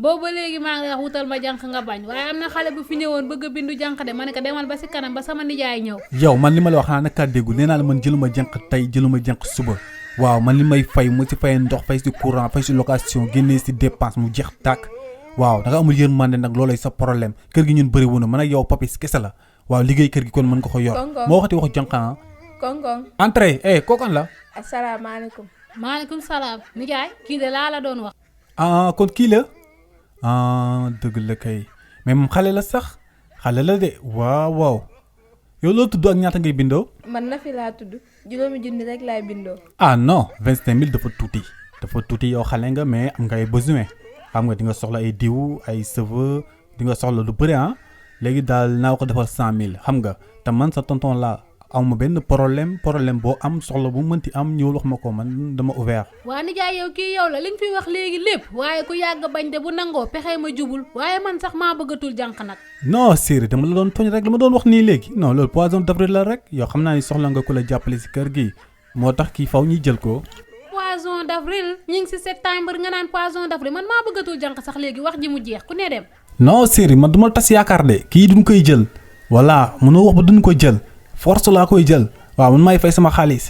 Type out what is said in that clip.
boobu ba léegi maa ngi wax wutal ma jànq nga bañ waaye am na xale bu fi ñëwoon bëgg a bindu jànq de ma ne ko demal ba si kanam ba sama nijaay ñëw. yow man li ma la wax xanaa naka déggu nee naa la man jëluma jànq tey jëluma jànq suba waaw man li may fay mu si fay ndox fay si courant fay si location génnee si dépense mu jeex tàkk waaw da nga amul yërmande nag loolay sa problème kër gi ñun bëri wu na man ak yow papis kese la waaw liggéey kër gi kon mën nga ko yor. moo waxati waxu jànq ah. Kong. entrée kookan la. asalaamaaleykum. maaleykum salaam nijaay kii de laa la doon wax. kon kii la. dëgg la kay mais moom xale la sax xale la de waaw yow loo tudd ak ñaata ngay bindoo. man na fi laa tudd juróomi junni rek laay bindoo. non 25000 dafa tuuti yow xale nga mais am nga ay besoin xam nga di nga soxla ay diw ay cheveux di nga soxla lu bëri léegi daal naa ko defal 100000 xam nga te man sa tonton laa awma benn problème boo am soxla bu mënti am ñëwul wax ma ko man dama ouvert. waa nijaay yow kii yow la li nga fi wax léegi lépp waaye ku yàgg bañ de bu nangoo pexe ma jubul waaye man sax maa bëggatul jànq nag. non Siri dama la doon tooñ rek la ma doon wax nii léegi non loolu poisson d'avril la rek yow xam naa ni soxla nga ku la jàppale si kër gi moo tax kii faw ñuy jël ko. poisson d'avril ñu ngi si septembre nga naan poisson d'avril man maa bëggatul jànq sax léegi wax ji mu jeex ku ne dem. non Siri man du ma tas yaakaar de kii duñ koy jël voilà mënoo wax ba duñ ko jël force laa koy jël waaw man maay fay sama xaalis